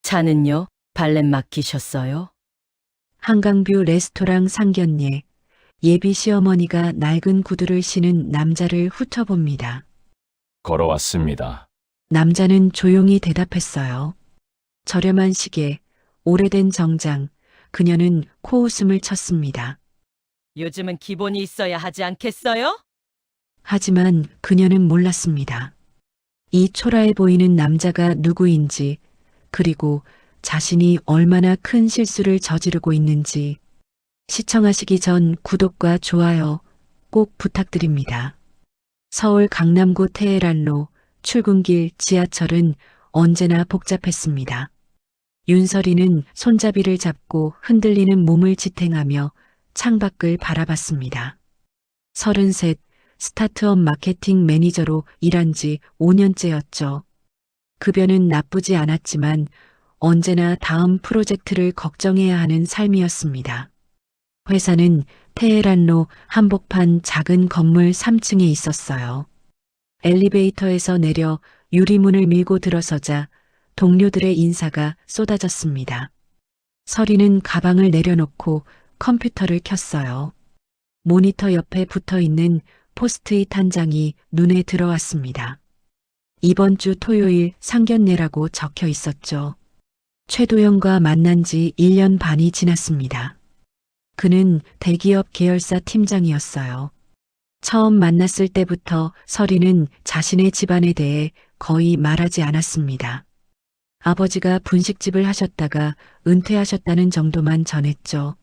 차는요? 발렛 맡기셨어요? 한강뷰 레스토랑 상견례. 예비 시어머니가 낡은 구두를 신은 남자를 훑어봅니다. 걸어왔습니다. 남자는 조용히 대답했어요. 저렴한 시계, 오래된 정장, 그녀는 코웃음을 쳤습니다. 요즘은 기본이 있어야 하지 않겠어요? 하지만 그녀는 몰랐습니다. 이 초라해 보이는 남자가 누구인지, 그리고 자신이 얼마나 큰 실수를 저지르고 있는지. 시청하시기 전 구독과 좋아요 꼭 부탁드립니다. 서울 강남구 테헤란로 출근길 지하철은 언제나 복잡했습니다. 윤설이는 손잡이를 잡고 흔들리는 몸을 지탱하며 창밖을 바라봤습니다. 33, 스타트업 마케팅 매니저로 일한 지 5년째였죠. 급여는 나쁘지 않았지만 언제나 다음 프로젝트를 걱정해야 하는 삶이었습니다. 회사는 테헤란로 한복판 작은 건물 3층에 있었어요. 엘리베이터에서 내려 유리문을 밀고 들어서자 동료들의 인사가 쏟아졌습니다. 설이는 가방을 내려놓고 컴퓨터를 켰어요. 모니터 옆에 붙어 있는 포스트잇 한 장이 눈에 들어왔습니다. 이번 주 토요일 상견례라고 적혀 있었죠. 최도영과 만난 지 1년 반이 지났습니다. 그는 대기업 계열사 팀장이었어요. 처음 만났을 때부터 설이는 자신의 집안에 대해 거의 말하지 않았습니다. 아버지가 분식집을 하셨다가 은퇴하셨다는 정도만 전했죠.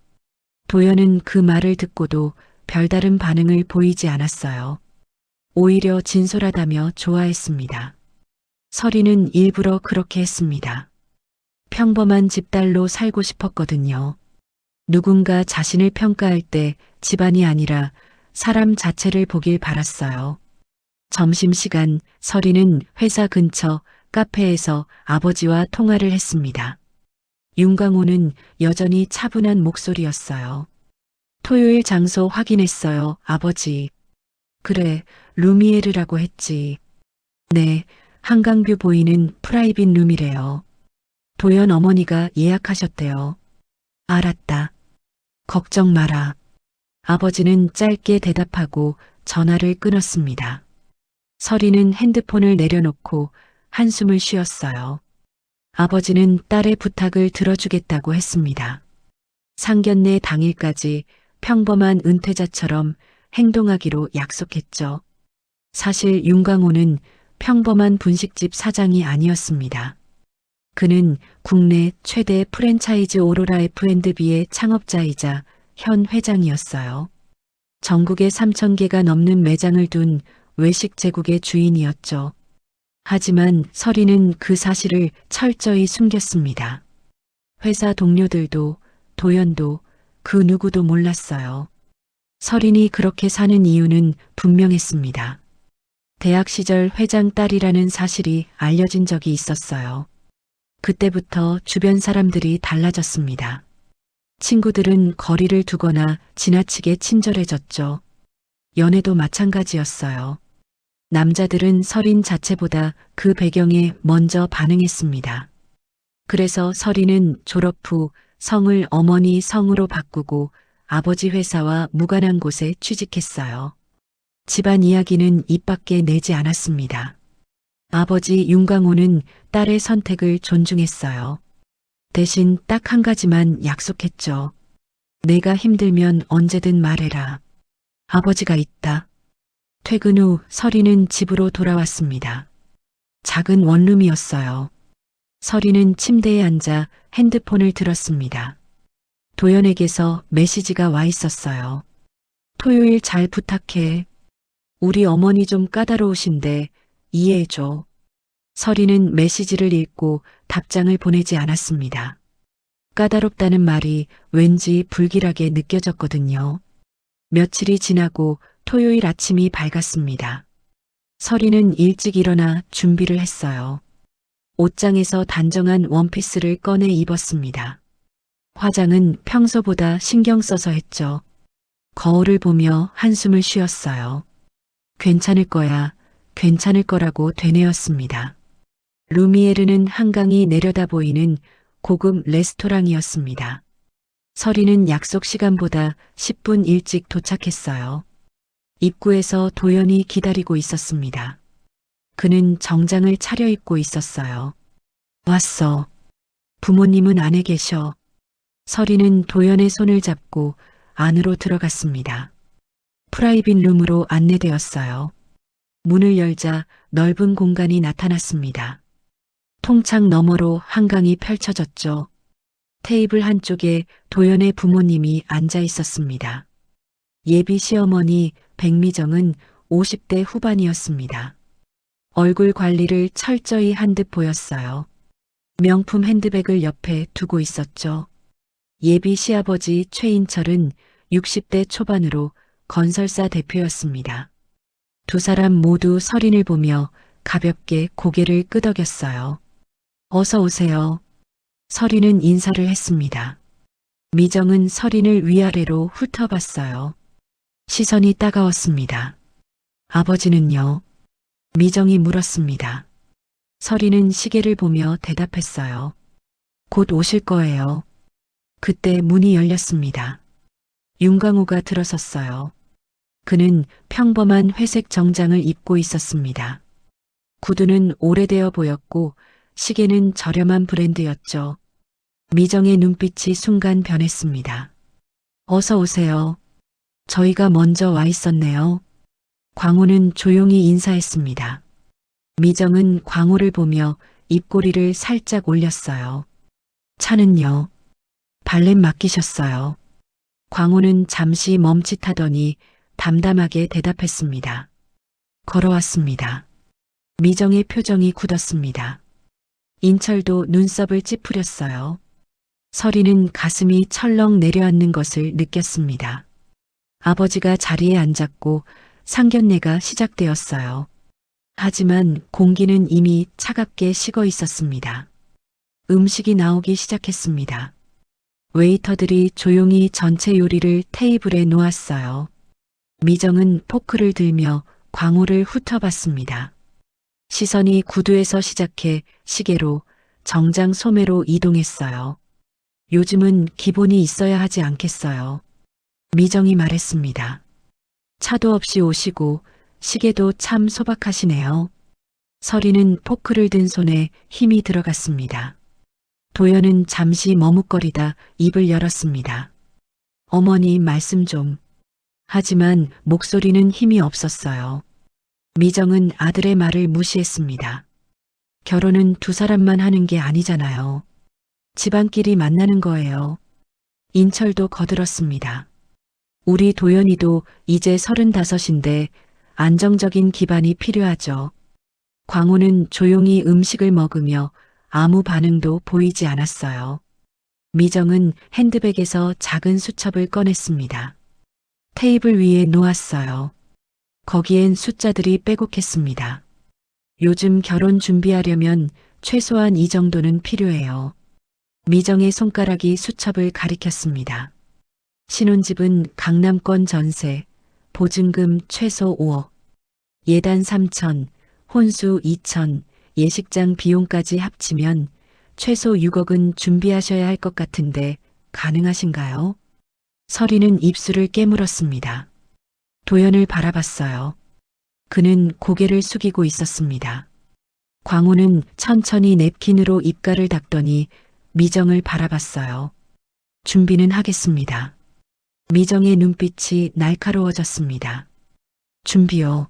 도연은 그 말을 듣고도 별다른 반응을 보이지 않았어요. 오히려 진솔하다며 좋아했습니다. 설이는 일부러 그렇게 했습니다. 평범한 집딸로 살고 싶었거든요. 누군가 자신을 평가할 때 집안이 아니라 사람 자체를 보길 바랐어요. 점심시간 설이는 회사 근처 카페에서 아버지와 통화를 했습니다. 윤광호는 여전히 차분한 목소리였어요. 토요일 장소 확인했어요, 아버지. 그래, 루미에르라고 했지. 네, 한강뷰 보이는 프라이빗 룸이래요. 도연 어머니가 예약하셨대요. 알았다. 걱정 마라. 아버지는 짧게 대답하고 전화를 끊었습니다. 설이는 핸드폰을 내려놓고 한숨을 쉬었어요. 아버지는 딸의 부탁을 들어주겠다고 했습니다. 상견례 당일까지 평범한 은퇴자처럼 행동하기로 약속했죠. 사실 윤광호는 평범한 분식집 사장이 아니었습니다. 그는 국내 최대 프랜차이즈 오로라 F&B의 창업자이자 현 회장이었어요. 전국에 3,000개가 넘는 매장을 둔 외식 제국의 주인이었죠. 하지만 설이는 그 사실을 철저히 숨겼습니다. 회사 동료들도 도연도 그 누구도 몰랐어요. 설인이 그렇게 사는 이유는 분명했습니다. 대학 시절 회장 딸이라는 사실이 알려진 적이 있었어요. 그때부터 주변 사람들이 달라졌습니다. 친구들은 거리를 두거나 지나치게 친절해졌죠. 연애도 마찬가지였어요. 남자들은 설인 자체보다 그 배경에 먼저 반응했습니다. 그래서 설이는 졸업 후 성을 어머니 성으로 바꾸고 아버지 회사와 무관한 곳에 취직했어요. 집안 이야기는 입 밖에 내지 않았습니다. 아버지 윤광호는 딸의 선택을 존중했어요. 대신 딱 한 가지만 약속했죠. 내가 힘들면 언제든 말해라. 아버지가 있다. 퇴근 후 설이는 집으로 돌아왔습니다. 작은 원룸이었어요. 설이는 침대에 앉아 핸드폰을 들었습니다. 도연에게서 메시지가 와 있었어요. 토요일 잘 부탁해. 우리 어머니 좀 까다로우신데 이해해줘. 설이는 메시지를 읽고 답장을 보내지 않았습니다. 까다롭다는 말이 왠지 불길하게 느껴졌거든요. 며칠이 지나고 토요일 아침이 밝았습니다. 설이는 일찍 일어나 준비를 했어요. 옷장에서 단정한 원피스를 꺼내 입었습니다. 화장은 평소보다 신경 써서 했죠. 거울을 보며 한숨을 쉬었어요. 괜찮을 거야, 괜찮을 거라고 되뇌었습니다. 루미에르는 한강이 내려다 보이는 고급 레스토랑이었습니다. 서리는 약속 시간보다 10분 일찍 도착했어요. 입구에서 도연이 기다리고 있었습니다. 그는 정장을 차려입고 있었어요. 왔어. 부모님은 안에 계셔. 서리는 도연의 손을 잡고 안으로 들어갔습니다. 프라이빗 룸으로 안내되었어요. 문을 열자 넓은 공간이 나타났습니다. 통창 너머로 한강이 펼쳐졌죠. 테이블 한쪽에 도연의 부모님이 앉아 있었습니다. 예비 시어머니 백미정은 50대 후반이었습니다. 얼굴 관리를 철저히 한 듯 보였어요. 명품 핸드백을 옆에 두고 있었죠. 예비 시아버지 최인철은 60대 초반으로 건설사 대표였습니다. 두 사람 모두 서린을 보며 가볍게 고개를 끄덕였어요. 어서 오세요. 서린은 인사를 했습니다. 미정은 서린을 위아래로 훑어봤어요. 시선이 따가웠습니다. 아버지는요? 미정이 물었습니다. 서린은 시계를 보며 대답했어요. 곧 오실 거예요. 그때 문이 열렸습니다. 윤광호가 들어섰어요. 그는 평범한 회색 정장을 입고 있었습니다. 구두는 오래되어 보였고 시계는 저렴한 브랜드였죠. 미정의 눈빛이 순간 변했습니다. 어서 오세요. 저희가 먼저 와 있었네요. 광호는 조용히 인사했습니다. 미정은 광호를 보며 입꼬리를 살짝 올렸어요. 차는요? 발렛 맡기셨어요. 광호는 잠시 멈칫하더니 담담하게 대답했습니다. 걸어왔습니다. 미정의 표정이 굳었습니다. 인철도 눈썹을 찌푸렸어요. 서리는 가슴이 철렁 내려앉는 것을 느꼈습니다. 아버지가 자리에 앉았고 상견례가 시작되었어요. 하지만 공기는 이미 차갑게 식어 있었습니다. 음식이 나오기 시작했습니다. 웨이터들이 조용히 전체 요리를 테이블에 놓았어요. 미정은 포크를 들며 광호를 훑어봤습니다. 시선이 구두에서 시작해 시계로 정장 소매로 이동했어요. 요즘은 기본이 있어야 하지 않겠어요. 미정이 말했습니다. 차도 없이 오시고 시계도 참 소박하시네요. 서리는 포크를 든 손에 힘이 들어갔습니다. 도연은 잠시 머뭇거리다 입을 열었습니다. 어머니 말씀 좀. 하지만 목소리는 힘이 없었어요. 미정은 아들의 말을 무시했습니다. 결혼은 두 사람만 하는 게 아니잖아요. 집안끼리 만나는 거예요. 인철도 거들었습니다. 우리 도연이도 이제 35인데 안정적인 기반이 필요하죠. 광호는 조용히 음식을 먹으며 아무 반응도 보이지 않았어요. 미정은 핸드백에서 작은 수첩을 꺼냈습니다. 테이블 위에 놓았어요. 거기엔 숫자들이 빼곡했습니다. 요즘 결혼 준비하려면 최소한 이 정도는 필요해요. 미정의 손가락이 수첩을 가리켰습니다. 신혼집은 강남권 전세, 보증금 최소 5억, 예단 3천, 혼수 2천, 예식장 비용까지 합치면 최소 6억은 준비하셔야 할 것 같은데 가능하신가요? 서리는 입술을 깨물었습니다. 도연을 바라봤어요. 그는 고개를 숙이고 있었습니다. 광호는 천천히 냅킨으로 입가를 닦더니 미정을 바라봤어요. 준비는 하겠습니다. 미정의 눈빛이 날카로워졌습니다. 준비요.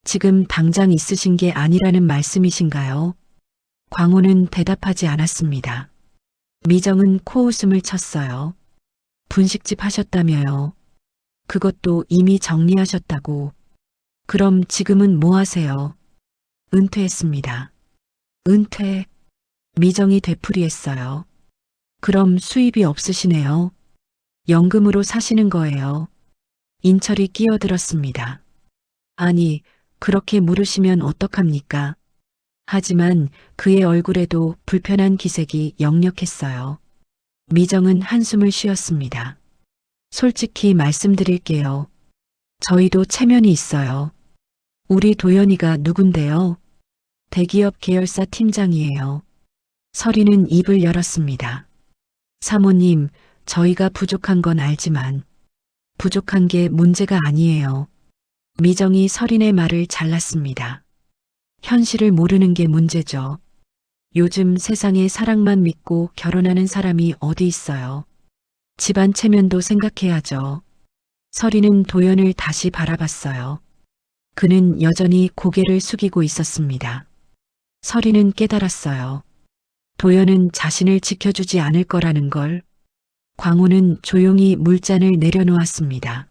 지금 당장 있으신 게 아니라는 말씀이신가요? 광호는 대답하지 않았습니다. 미정은 코웃음을 쳤어요. 분식집 하셨다며요. 그것도 이미 정리하셨다고. 그럼 지금은 뭐 하세요? 은퇴했습니다. 은퇴? 미정이 되풀이했어요. 그럼 수입이 없으시네요. 연금으로 사시는 거예요. 인철이 끼어들었습니다. 아니, 그렇게 물으시면 어떡합니까? 하지만 그의 얼굴에도 불편한 기색이 역력했어요. 미정은 한숨을 쉬었습니다. 솔직히 말씀드릴게요. 저희도 체면이 있어요. 우리 도연이가 누군데요? 대기업 계열사 팀장이에요. 서리는 입을 열었습니다. 사모님, 저희가 부족한 건 알지만 부족한 게 문제가 아니에요. 미정이 서린의 말을 잘랐습니다. 현실을 모르는 게 문제죠. 요즘 세상에 사랑만 믿고 결혼하는 사람이 어디 있어요. 집안 체면도 생각해야죠. 서리는 도연을 다시 바라봤어요. 그는 여전히 고개를 숙이고 있었습니다. 서리는 깨달았어요. 도연은 자신을 지켜주지 않을 거라는 걸. 광호는 조용히 물잔을 내려놓았습니다.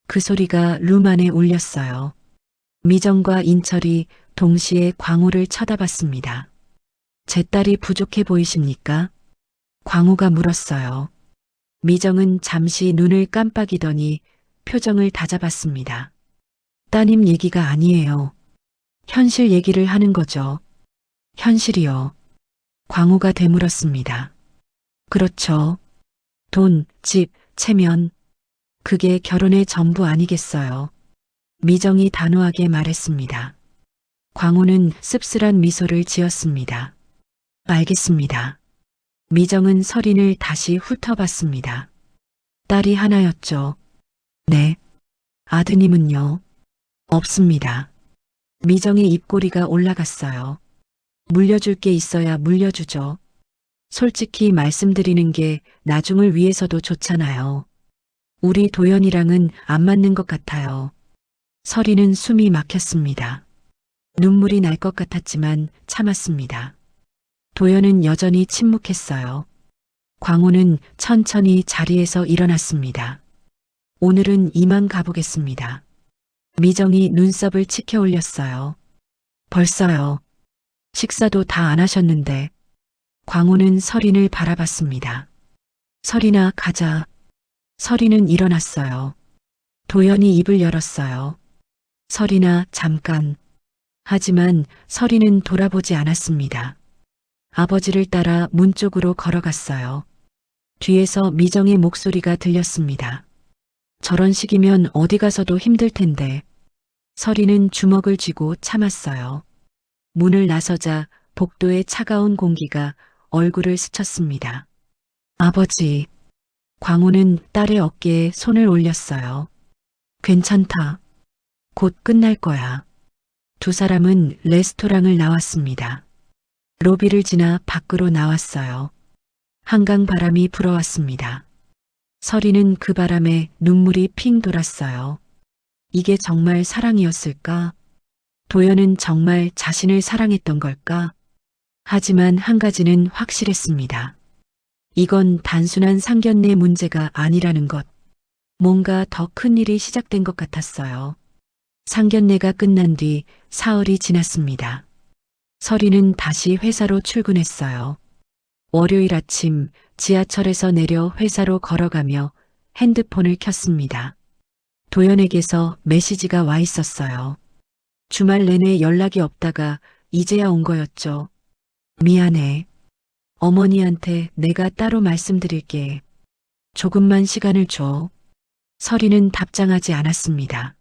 그 소리가 룸 안에 울렸어요. 미정과 인철이 동시에 광호를 쳐다봤습니다. 제 딸이 부족해 보이십니까? 광호가 물었어요. 미정은 잠시 눈을 깜빡이더니 표정을 다잡았습니다. 따님 얘기가 아니에요. 현실 얘기를 하는 거죠. 현실이요. 광호가 되물었습니다. 그렇죠. 돈, 집, 체면. 그게 결혼의 전부 아니겠어요. 미정이 단호하게 말했습니다. 광호는 씁쓸한 미소를 지었습니다. 알겠습니다. 미정은 서린을 다시 훑어봤습니다. 딸이 하나였죠. 네. 아드님은요? 없습니다. 미정의 입꼬리가 올라갔어요. 물려줄 게 있어야 물려주죠. 솔직히 말씀드리는 게 나중을 위해서도 좋잖아요. 우리 도연이랑은 안 맞는 것 같아요. 서리는 숨이 막혔습니다. 눈물이 날 것 같았지만 참았습니다. 도연은 여전히 침묵했어요. 광호는 천천히 자리에서 일어났습니다. 오늘은 이만 가보겠습니다. 미정이 눈썹을 치켜 올렸어요. 벌써요. 식사도 다 안 하셨는데. 광호는 서린을 바라봤습니다. 서린아, 가자. 서린은 일어났어요. 도연이 입을 열었어요. 서린아, 잠깐. 하지만 서린은 돌아보지 않았습니다. 아버지를 따라 문 쪽으로 걸어갔어요. 뒤에서 미정의 목소리가 들렸습니다. 저런 식이면 어디 가서도 힘들 텐데. 서린은 주먹을 쥐고 참았어요. 문을 나서자 복도의 차가운 공기가 얼굴을 스쳤습니다. 아버지. 광호는 딸의 어깨에 손을 올렸어요. 괜찮다. 곧 끝날 거야. 두 사람은 레스토랑을 나왔습니다. 로비를 지나 밖으로 나왔어요. 한강 바람이 불어왔습니다. 서리는 그 바람에 눈물이 핑 돌았어요. 이게 정말 사랑이었을까? 도연은 정말 자신을 사랑했던 걸까? 하지만 한 가지는 확실했습니다. 이건 단순한 상견례 문제가 아니라는 것. 뭔가 더 큰 일이 시작된 것 같았어요. 상견례가 끝난 뒤 사흘이 지났습니다. 서리는 다시 회사로 출근했어요. 월요일 아침 지하철에서 내려 회사로 걸어가며 핸드폰을 켰습니다. 도연에게서 메시지가 와 있었어요. 주말 내내 연락이 없다가 이제야 온 거였죠. 미안해. 어머니한테 내가 따로 말씀드릴게. 조금만 시간을 줘. 서리는 답장하지 않았습니다.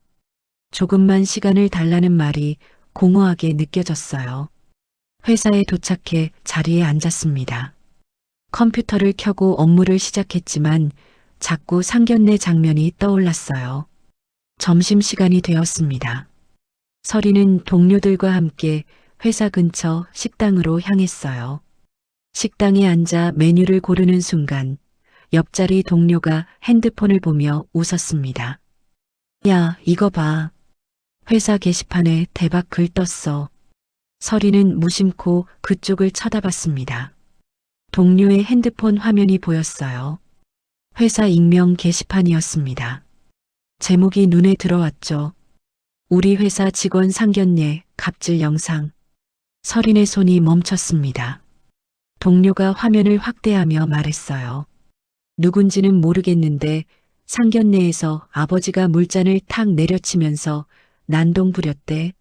조금만 시간을 달라는 말이 공허하게 느껴졌어요. 회사에 도착해 자리에 앉았습니다. 컴퓨터를 켜고 업무를 시작했지만 자꾸 상견례 장면이 떠올랐어요. 점심시간이 되었습니다. 서리는 동료들과 함께 회사 근처 식당으로 향했어요. 식당에 앉아 메뉴를 고르는 순간 옆자리 동료가 핸드폰을 보며 웃었습니다. 야, 이거 봐. 회사 게시판에 대박 글 떴어. 서리는 무심코 그쪽을 쳐다봤습니다. 동료의 핸드폰 화면이 보였어요. 회사 익명 게시판이었습니다. 제목이 눈에 들어왔죠. 우리 회사 직원 상견례 갑질 영상. 서린의 손이 멈췄습니다. 동료가 화면을 확대하며 말했어요. 누군지는 모르겠는데 상견례에서 아버지가 물잔을 탁 내려치면서 난동 부렸대.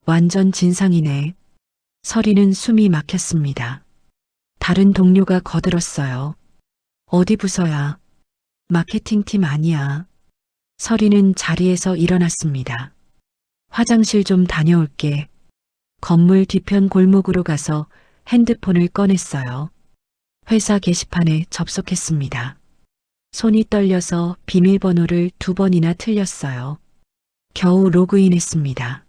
완전 진상이네. 서리는 숨이 막혔습니다. 다른 동료가 거들었어요. 어디 부서야? 마케팅팀 아니야. 서리는 자리에서 일어났습니다. 화장실 좀 다녀올게. 건물 뒤편 골목으로 가서 핸드폰을 꺼냈어요. 회사 게시판에 접속했습니다. 손이 떨려서 비밀번호를 2번이나 틀렸어요. 겨우 로그인했습니다.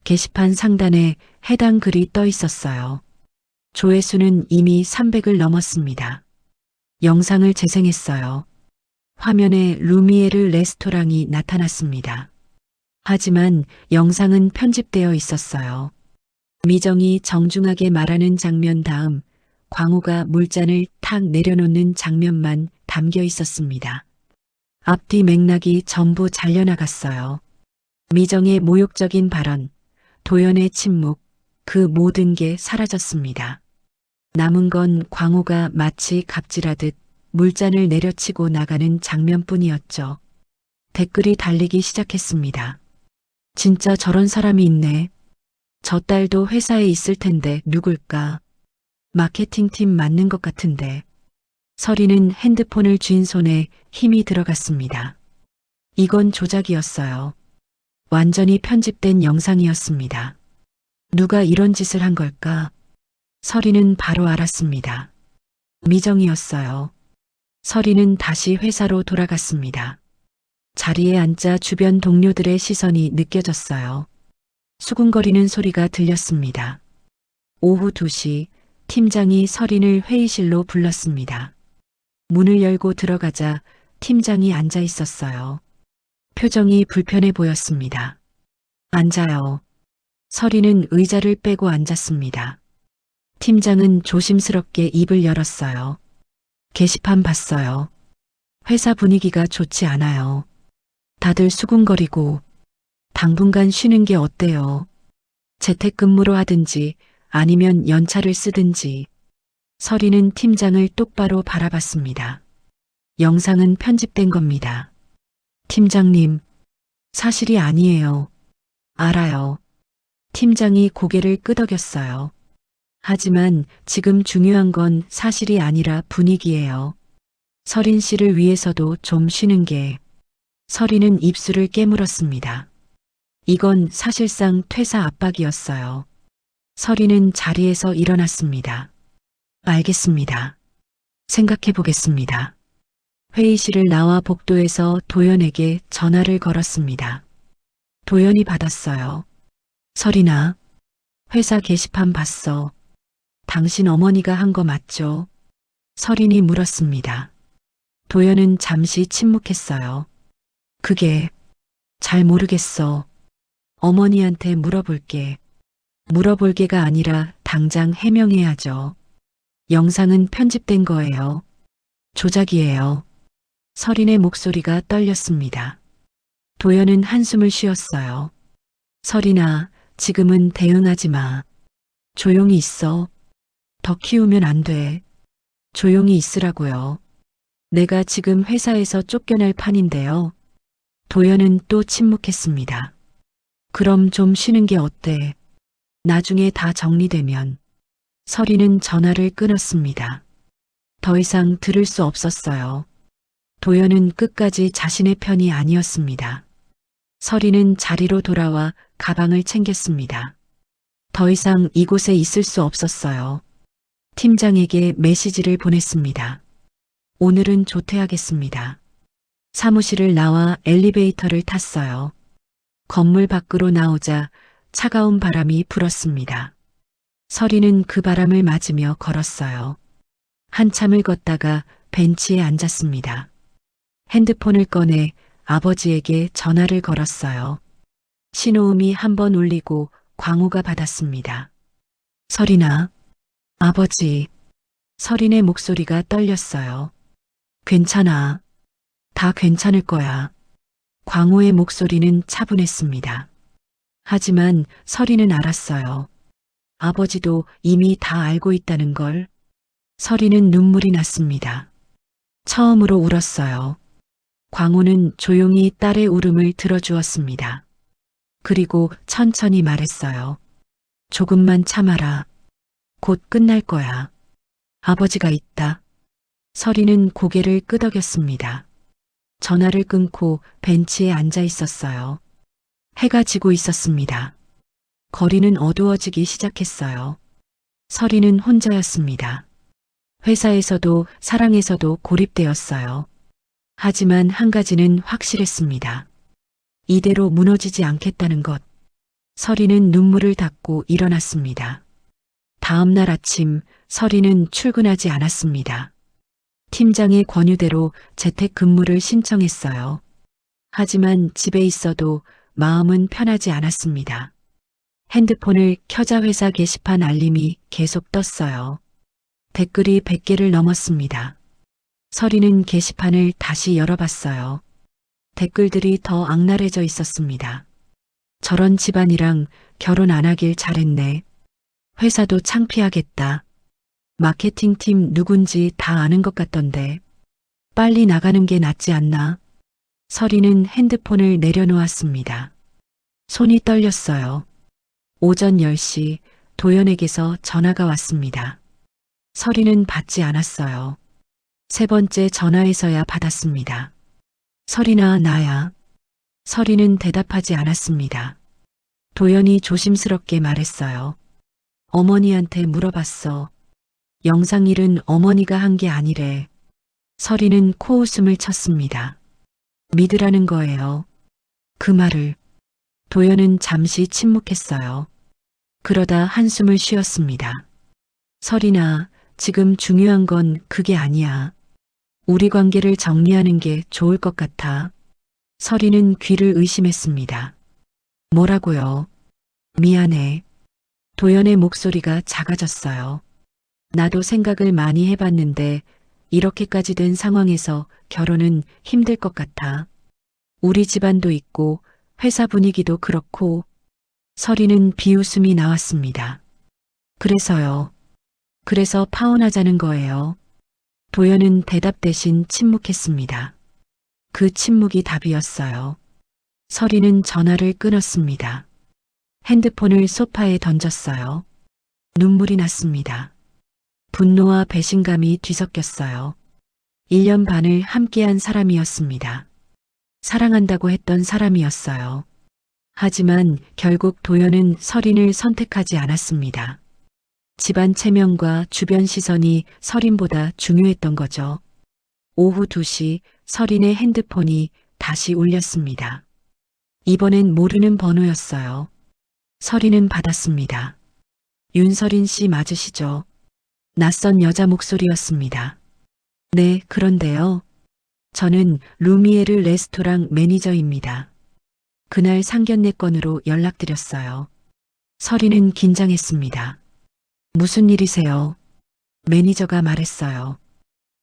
게시판 상단에 해당 글이 떠 있었어요. 조회수는 이미 300을 넘었습니다. 영상을 재생했어요. 화면에 루미에르 레스토랑이 나타났습니다. 하지만 영상은 편집되어 있었어요. 미정이 정중하게 말하는 장면 다음 광우가 물잔을 탁 내려놓는 장면만 담겨 있었습니다. 앞뒤 맥락이 전부 잘려나갔어요. 미정의 모욕적인 발언, 도연의 침묵, 그 모든 게 사라졌습니다. 남은 건 광우가 마치 갑질하듯 물잔을 내려치고 나가는 장면뿐이었죠. 댓글이 달리기 시작했습니다. 진짜 저런 사람이 있네. 저 딸도 회사에 있을 텐데 누굴까? 마케팅팀 맞는 것 같은데. 서리는 핸드폰을 쥔 손에 힘이 들어갔습니다. 이건 조작이었어요. 완전히 편집된 영상이었습니다. 누가 이런 짓을 한 걸까? 서리는 바로 알았습니다. 미정이었어요. 서리는 다시 회사로 돌아갔습니다. 자리에 앉자 주변 동료들의 시선이 느껴졌어요. 수군거리는 소리가 들렸습니다. 오후 2시 팀장이 서린을 회의실로 불렀습니다. 문을 열고 들어가자 팀장이 앉아 있었어요. 표정이 불편해 보였습니다. 앉아요. 서린은 의자를 빼고 앉았습니다. 팀장은 조심스럽게 입을 열었어요. 게시판 봤어요. 회사 분위기가 좋지 않아요. 다들 수군거리고 당분간 쉬는 게 어때요? 재택근무로 하든지 아니면 연차를 쓰든지. 서리는 팀장을 똑바로 바라봤습니다. 영상은 편집된 겁니다. 팀장님, 사실이 아니에요. 알아요. 팀장이 고개를 끄덕였어요. 하지만 지금 중요한 건 사실이 아니라 분위기예요. 서린 씨를 위해서도 좀 쉬는 게. 서리는 입술을 깨물었습니다. 이건 사실상 퇴사 압박이었어요. 서리는 자리에서 일어났습니다. 알겠습니다. 생각해 보겠습니다. 회의실을 나와 복도에서 도연에게 전화를 걸었습니다. 도연이 받았어요. 서리나, 회사 게시판 봤어. 당신 어머니가 한 거 맞죠? 서린이 물었습니다. 도연은 잠시 침묵했어요. 그게 잘 모르겠어. 어머니한테 물어볼게. 물어볼 게가 아니라 당장 해명해야죠. 영상은 편집된 거예요. 조작이에요. 서린의 목소리가 떨렸습니다. 도연은 한숨을 쉬었어요. 서린아, 지금은 대응하지 마. 조용히 있어. 더 키우면 안 돼. 조용히 있으라고요. 내가 지금 회사에서 쫓겨날 판인데요. 도연은 또 침묵했습니다. 그럼 좀 쉬는 게 어때? 나중에 다 정리되면. 서리는 전화를 끊었습니다. 더 이상 들을 수 없었어요. 도연은 끝까지 자신의 편이 아니었습니다. 서리는 자리로 돌아와 가방을 챙겼습니다. 더 이상 이곳에 있을 수 없었어요. 팀장에게 메시지를 보냈습니다. 오늘은 조퇴하겠습니다. 사무실을 나와 엘리베이터를 탔어요. 건물 밖으로 나오자 차가운 바람이 불었습니다. 서리는 그 바람을 맞으며 걸었어요. 한참을 걷다가 벤치에 앉았습니다. 핸드폰을 꺼내 아버지에게 전화를 걸었어요. 신호음이 한 번 울리고 광우가 받았습니다. 서린아, 아버지. 서린의 목소리가 떨렸어요. 괜찮아. 다 괜찮을 거야. 광우의 목소리는 차분했습니다. 하지만 서린은 알았어요. 아버지도 이미 다 알고 있다는 걸. 서린은 눈물이 났습니다. 처음으로 울었어요. 광우는 조용히 딸의 울음을 들어주었습니다. 그리고 천천히 말했어요. 조금만 참아라. 곧 끝날 거야. 아버지가 있다. 서리는 고개를 끄덕였습니다. 전화를 끊고 벤치에 앉아 있었어요. 해가 지고 있었습니다. 거리는 어두워지기 시작했어요. 서리는 혼자였습니다. 회사에서도 사랑에서도 고립되었어요. 하지만 한 가지는 확실했습니다. 이대로 무너지지 않겠다는 것. 서리는 눈물을 닦고 일어났습니다. 다음 날 아침 서리는 출근하지 않았습니다. 팀장의 권유대로 재택근무를 신청했어요. 하지만 집에 있어도 마음은 편하지 않았습니다. 핸드폰을 켜자 회사 게시판 알림이 계속 떴어요. 댓글이 100개를 넘었습니다. 서리는 게시판을 다시 열어봤어요. 댓글들이 더 악랄해져 있었습니다. 저런 집안이랑 결혼 안 하길 잘했네. 회사도 창피하겠다. 마케팅팀 누군지 다 아는 것 같던데. 빨리 나가는 게 낫지 않나? 서리는 핸드폰을 내려놓았습니다. 손이 떨렸어요. 오전 10시 도연에게서 전화가 왔습니다. 서리는 받지 않았어요. 세 번째 전화에서야 받았습니다. 서리나 나야. 서리는 대답하지 않았습니다. 도연이 조심스럽게 말했어요. 어머니한테 물어봤어. 영상일은 어머니가 한 게 아니래. 서리는 코웃음을 쳤습니다. 믿으라는 거예요. 그 말을. 도연은 잠시 침묵했어요. 그러다 한숨을 쉬었습니다. 서리나, 지금 중요한 건 그게 아니야. 우리 관계를 정리하는 게 좋을 것 같아. 서리는 귀를 의심했습니다. 뭐라고요? 미안해. 도연의 목소리가 작아졌어요. 나도 생각을 많이 해봤는데 이렇게까지 된 상황에서 결혼은 힘들 것 같아. 우리 집안도 있고 회사 분위기도 그렇고. 서리는 비웃음이 나왔습니다. 그래서요. 그래서 파혼하자는 거예요. 도연은 대답 대신 침묵했습니다. 그 침묵이 답이었어요. 서리는 전화를 끊었습니다. 핸드폰을 소파에 던졌어요. 눈물이 났습니다. 분노와 배신감이 뒤섞였어요. 1년 반을 함께한 사람이었습니다. 사랑한다고 했던 사람이었어요. 하지만 결국 도연은 서린을 선택하지 않았습니다. 집안 체면과 주변 시선이 서린보다 중요했던 거죠. 오후 2시 서린의 핸드폰이 다시 울렸습니다. 이번엔 모르는 번호였어요. 서린은 받았습니다. 윤서린 씨 맞으시죠? 낯선 여자 목소리였습니다. 네, 그런데요. 저는 루미에르 레스토랑 매니저입니다. 그날 상견례 건으로 연락드렸어요. 서린은 긴장했습니다. 무슨 일이세요? 매니저가 말했어요.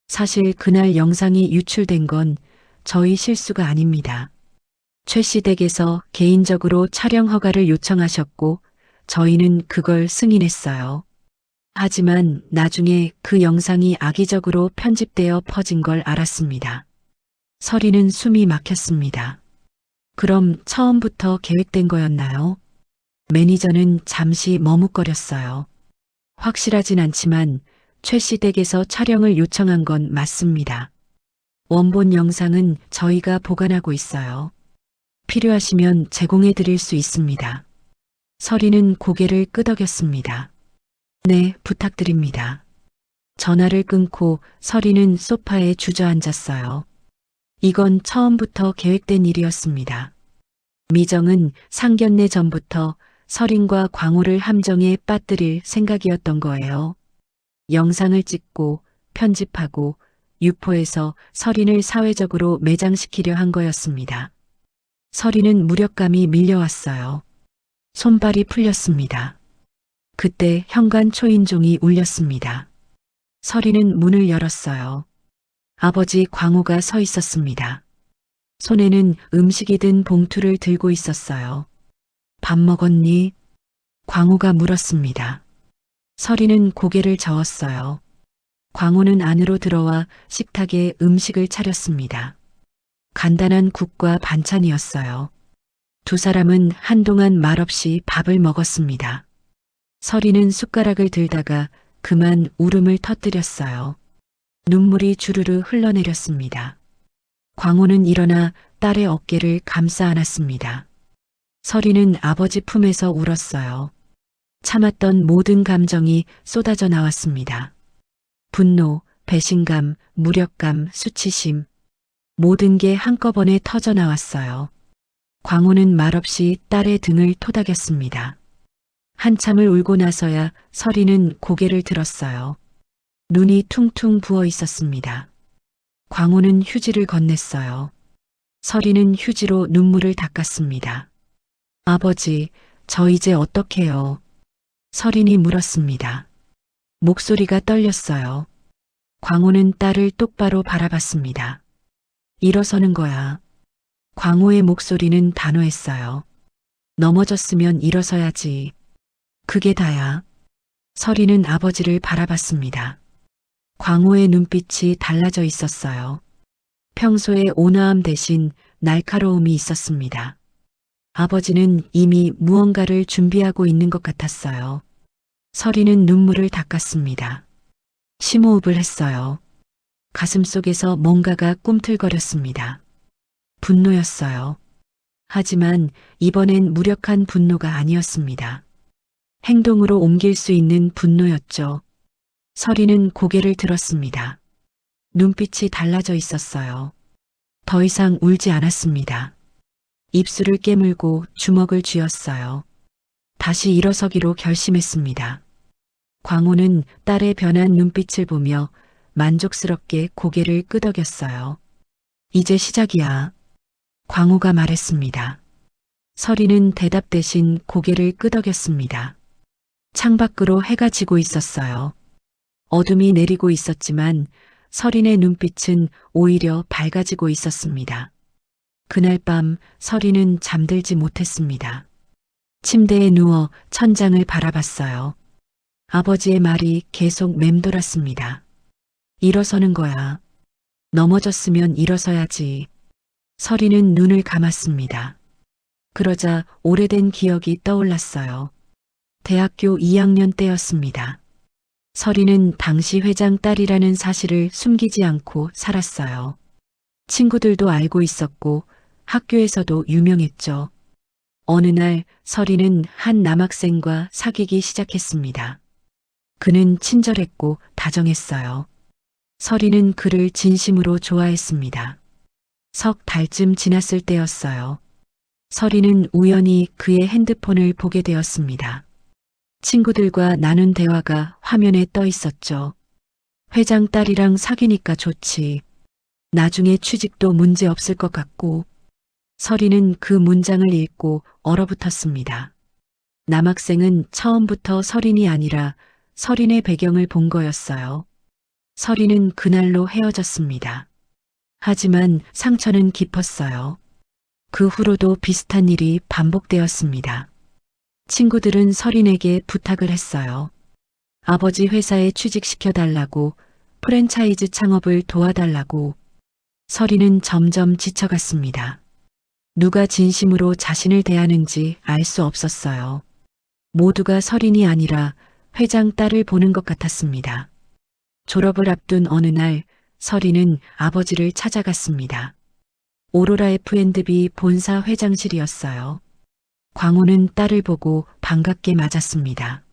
사실 그날 영상이 유출된 건 저희 실수가 아닙니다. 최 씨 댁에서 개인적으로 촬영 허가를 요청하셨고 저희는 그걸 승인했어요. 하지만 나중에 그 영상이 악의적으로 편집되어 퍼진 걸 알았습니다. 서리는 숨이 막혔습니다. 그럼 처음부터 계획된 거였나요? 매니저는 잠시 머뭇거렸어요. 확실하진 않지만 최 씨 댁에서 촬영을 요청한 건 맞습니다. 원본 영상은 저희가 보관하고 있어요. 필요하시면 제공해 드릴 수 있습니다. 서리는 고개를 끄덕였습니다. 네, 부탁드립니다. 전화를 끊고 서리는 소파에 주저앉았어요. 이건 처음부터 계획된 일이었습니다. 미정은 상견례 전부터 서린과 광호를 함정에 빠뜨릴 생각이었던 거예요. 영상을 찍고 편집하고 유포해서 서린을 사회적으로 매장시키려 한 거였습니다. 서린은 무력감이 밀려왔어요. 손발이 풀렸습니다. 그때 현관 초인종이 울렸습니다. 서린은 문을 열었어요. 아버지 광호가 서 있었습니다. 손에는 음식이 든 봉투를 들고 있었어요. 밥 먹었니? 광호가 물었습니다. 서린은 고개를 저었어요. 광호는 안으로 들어와 식탁에 음식을 차렸습니다. 간단한 국과 반찬이었어요. 두 사람은 한동안 말없이 밥을 먹었습니다. 서린은 숟가락을 들다가 그만 울음을 터뜨렸어요. 눈물이 주르르 흘러내렸습니다. 광호는 일어나 딸의 어깨를 감싸 안았습니다. 서리는 아버지 품에서 울었어요. 참았던 모든 감정이 쏟아져 나왔습니다. 분노, 배신감, 무력감, 수치심. 모든 게 한꺼번에 터져 나왔어요. 광호는 말없이 딸의 등을 토닥였습니다. 한참을 울고 나서야 서리는 고개를 들었어요. 눈이 퉁퉁 부어 있었습니다. 광호는 휴지를 건넸어요. 서리는 휴지로 눈물을 닦았습니다. 아버지, 저 이제 어떡해요? 서린이 물었습니다. 목소리가 떨렸어요. 광호는 딸을 똑바로 바라봤습니다. 일어서는 거야. 광호의 목소리는 단호했어요. 넘어졌으면 일어서야지. 그게 다야. 서리는 아버지를 바라봤습니다. 광호의 눈빛이 달라져 있었어요. 평소의 온화함 대신 날카로움이 있었습니다. 아버지는 이미 무언가를 준비하고 있는 것 같았어요. 서리는 눈물을 닦았습니다. 심호흡을 했어요. 가슴속에서 뭔가가 꿈틀거렸습니다. 분노였어요. 하지만 이번엔 무력한 분노가 아니었습니다. 행동으로 옮길 수 있는 분노였죠. 서리는 고개를 들었습니다. 눈빛이 달라져 있었어요. 더 이상 울지 않았습니다. 입술을 깨물고 주먹을 쥐었어요. 다시 일어서기로 결심했습니다. 광호는 딸의 변한 눈빛을 보며 만족스럽게 고개를 끄덕였어요. 이제 시작이야. 광호가 말했습니다. 서리는 대답 대신 고개를 끄덕였습니다. 창밖으로 해가 지고 있었어요. 어둠이 내리고 있었지만 서린의 눈빛은 오히려 밝아지고 있었습니다. 그날 밤 서리는 잠들지 못했습니다. 침대에 누워 천장을 바라봤어요. 아버지의 말이 계속 맴돌았습니다. 일어서는 거야. 넘어졌으면 일어서야지. 서리는 눈을 감았습니다. 그러자 오래된 기억이 떠올랐어요. 대학교 2학년 때였습니다. 서리는 당시 회장 딸이라는 사실을 숨기지 않고 살았어요. 친구들도 알고 있었고 학교에서도 유명했죠. 어느 날 서리는 한 남학생과 사귀기 시작했습니다. 그는 친절했고 다정했어요. 서리는 그를 진심으로 좋아했습니다. 석 달쯤 지났을 때였어요. 서리는 우연히 그의 핸드폰을 보게 되었습니다. 친구들과 나눈 대화가 화면에 떠 있었죠. 회장 딸이랑 사귀니까 좋지. 나중에 취직도 문제 없을 것 같고. 서리는 그 문장을 읽고 얼어붙었습니다. 남학생은 처음부터 서린이 아니라 서린의 배경을 본 거였어요. 서린은 그날로 헤어졌습니다. 하지만 상처는 깊었어요. 그 후로도 비슷한 일이 반복되었습니다. 친구들은 서린에게 부탁을 했어요. 아버지 회사에 취직시켜달라고, 프랜차이즈 창업을 도와달라고. 서린은 점점 지쳐갔습니다. 누가 진심으로 자신을 대하는지 알 수 없었어요. 모두가 서린이 아니라 회장 딸을 보는 것 같았습니다. 졸업을 앞둔 어느 날 서린은 아버지를 찾아갔습니다. 오로라 F&B 본사 회장실이었어요. 광호는 딸을 보고 반갑게 맞았습니다.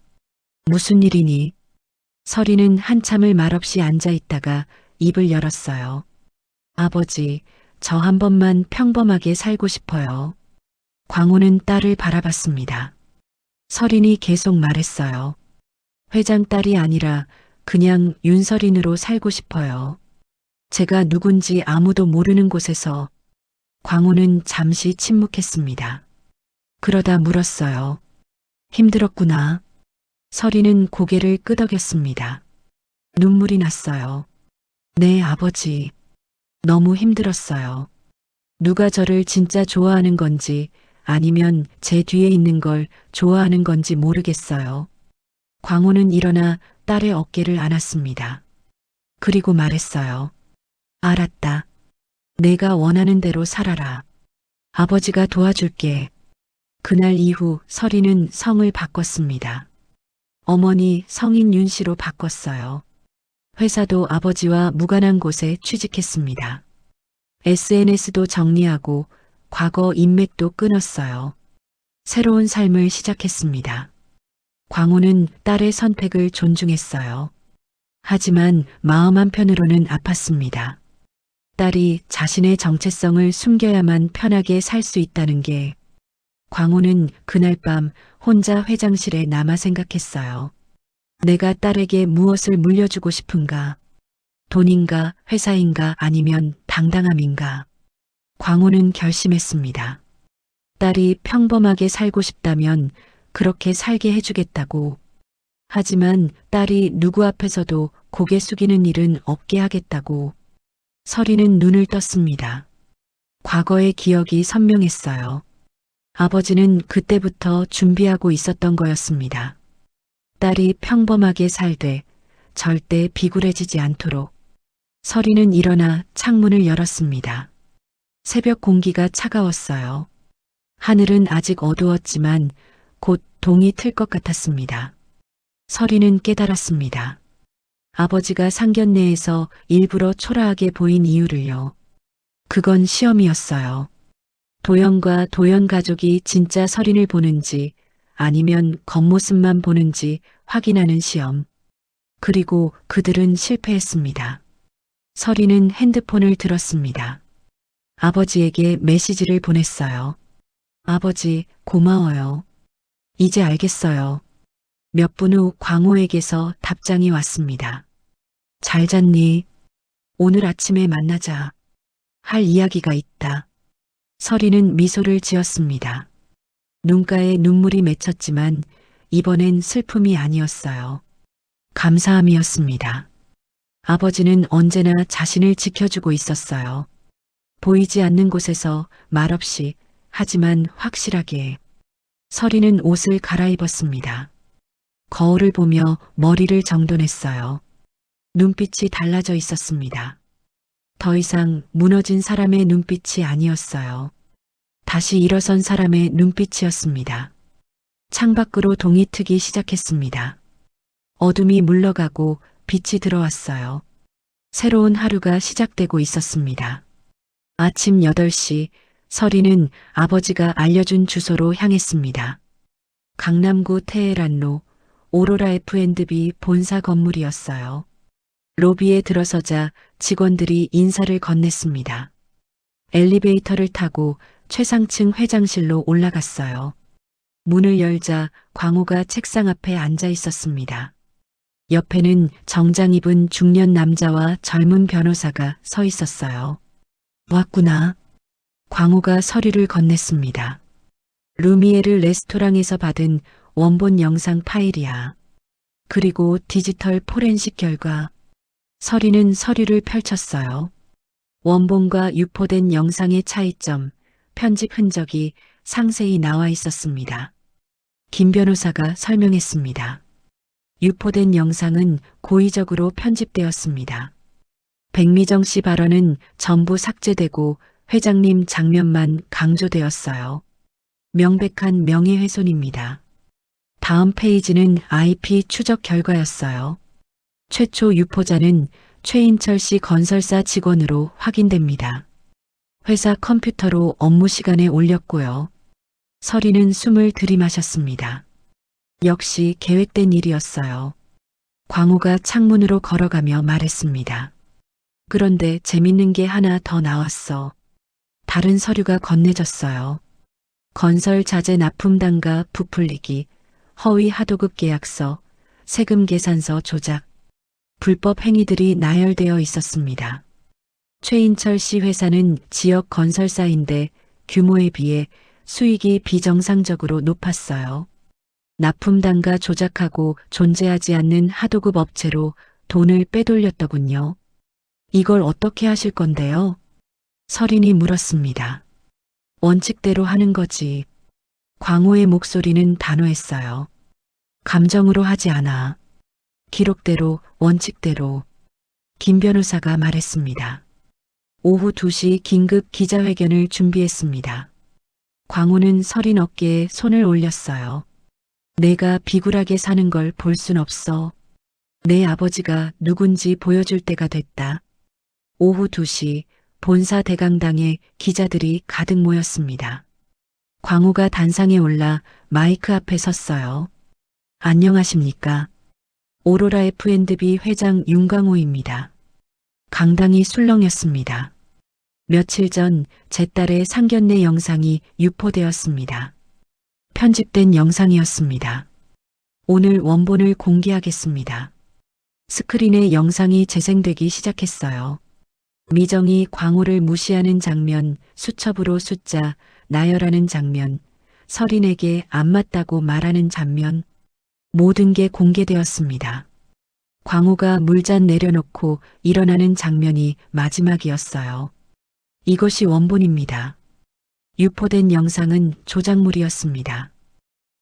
무슨 일이니? 서린은 한참을 말없이 앉아 있다가 입을 열었어요. 아버지, 저 한 번만 평범하게 살고 싶어요. 광호는 딸을 바라봤습니다. 서린이 계속 말했어요. 회장 딸이 아니라 그냥 윤서린으로 살고 싶어요. 제가 누군지 아무도 모르는 곳에서. 광호는 잠시 침묵했습니다. 그러다 물었어요. 힘들었구나. 서리는 고개를 끄덕였습니다. 눈물이 났어요. 네, 아버지. 너무 힘들었어요. 누가 저를 진짜 좋아하는 건지 아니면 제 뒤에 있는 걸 좋아하는 건지 모르겠어요. 광호는 일어나 딸의 어깨를 안았습니다. 그리고 말했어요. 알았다. 내가 원하는 대로 살아라. 아버지가 도와줄게. 그날 이후 서리는 성을 바꿨습니다. 어머니 성인 윤 씨로 바꿨어요. 회사도 아버지와 무관한 곳에 취직했습니다. SNS도 정리하고 과거 인맥도 끊었어요. 새로운 삶을 시작했습니다. 광호는 딸의 선택을 존중했어요. 하지만 마음 한편으로는 아팠습니다. 딸이 자신의 정체성을 숨겨야만 편하게 살 수 있다는 게. 광호는 그날 밤 혼자 회장실에 남아 생각했어요. 내가 딸에게 무엇을 물려주고 싶은가? 돈인가, 회사인가, 아니면 당당함인가? 광호는 결심했습니다. 딸이 평범하게 살고 싶다면 그렇게 살게 해주겠다고. 하지만 딸이 누구 앞에서도 고개 숙이는 일은 없게 하겠다고. 서리는 눈을 떴습니다. 과거의 기억이 선명했어요. 아버지는 그때부터 준비하고 있었던 거였습니다. 딸이 평범하게 살되 절대 비굴해지지 않도록. 서리는 일어나 창문을 열었습니다. 새벽 공기가 차가웠어요. 하늘은 아직 어두웠지만 곧 동이 틀 것 같았습니다. 서리는 깨달았습니다. 아버지가 상견례에서 일부러 초라하게 보인 이유를요. 그건 시험이었어요. 도연과 도연 가족이 진짜 서린을 보는지 아니면 겉모습만 보는지 확인하는 시험. 그리고 그들은 실패했습니다. 서린은 핸드폰을 들었습니다. 아버지에게 메시지를 보냈어요. 아버지, 고마워요. 이제 알겠어요. 몇 분 후 광호에게서 답장이 왔습니다. 잘 잤니? 오늘 아침에 만나자. 할 이야기가 있다. 서리는 미소를 지었습니다. 눈가에 눈물이 맺혔지만 이번엔 슬픔이 아니었어요. 감사함이었습니다. 아버지는 언제나 자신을 지켜주고 있었어요. 보이지 않는 곳에서 말없이 하지만 확실하게. 서리는 옷을 갈아입었습니다. 거울을 보며 머리를 정돈했어요. 눈빛이 달라져 있었습니다. 더 이상 무너진 사람의 눈빛이 아니었어요. 다시 일어선 사람의 눈빛이었습니다. 창밖으로 동이 트기 시작했습니다. 어둠이 물러가고 빛이 들어왔어요. 새로운 하루가 시작되고 있었습니다. 아침 8시 서리는 아버지가 알려준 주소로 향했습니다. 강남구 테헤란로 오로라 F&B 본사 건물이었어요. 로비에 들어서자 직원들이 인사를 건넸습니다. 엘리베이터를 타고 최상층 회장실로 올라갔어요. 문을 열자 광호가 책상 앞에 앉아 있었습니다. 옆에는 정장 입은 중년 남자와 젊은 변호사가 서 있었어요. 왔구나. 광호가 서류를 건넸습니다. 루미에르 레스토랑에서 받은 원본 영상 파일이야. 그리고 디지털 포렌식 결과. 서리는 서류를 펼쳤어요. 원본과 유포된 영상의 차이점, 편집 흔적이 상세히 나와 있었습니다. 김 변호사가 설명했습니다. 유포된 영상은 고의적으로 편집되었습니다. 백미정 씨 발언은 전부 삭제되고 회장님 장면만 강조되었어요. 명백한 명예훼손입니다. 다음 페이지는 IP 추적 결과였어요. 최초 유포자는 최인철 씨 건설사 직원으로 확인됩니다. 회사 컴퓨터로 업무 시간에 올렸고요. 서리는 숨을 들이마셨습니다. 역시 계획된 일이었어요. 광호가 창문으로 걸어가며 말했습니다. 그런데 재밌는 게 하나 더 나왔어. 다른 서류가 건네졌어요. 건설 자재 납품 단가 부풀리기, 허위 하도급 계약서, 세금 계산서 조작, 불법 행위들이 나열되어 있었습니다. 최인철 씨 회사는 지역 건설사인데 규모에 비해 수익이 비정상적으로 높았어요. 납품 단가 조작하고 존재하지 않는 하도급 업체로 돈을 빼돌렸더군요. 이걸 어떻게 하실 건데요? 서린이 물었습니다. 원칙대로 하는 거지. 광호의 목소리는 단호했어요. 감정으로 하지 않아. 기록대로, 원칙대로. 김 변호사가 말했습니다. 오후 2시 긴급 기자회견을 준비했습니다. 광호는 서린 어깨에 손을 올렸어요. 내가 비굴하게 사는 걸 볼 순 없어. 내 아버지가 누군지 보여줄 때가 됐다. 오후 2시 본사 대강당에 기자들이 가득 모였습니다. 광호가 단상에 올라 마이크 앞에 섰어요. 안녕하십니까? 오로라 F&B 회장 윤광호입니다. 강당이 술렁였습니다. 며칠 전 제 딸의 상견례 영상이 유포되었습니다. 편집된 영상이었습니다. 오늘 원본을 공개하겠습니다. 스크린에 영상이 재생되기 시작했어요. 미정이 광호를 무시하는 장면, 수첩으로 숫자, 나열하는 장면, 설인에게 안 맞다고 말하는 장면, 모든 게 공개되었습니다. 광호가 물잔 내려놓고 일어나는 장면이 마지막이었어요. 이것이 원본입니다. 유포된 영상은 조작물이었습니다.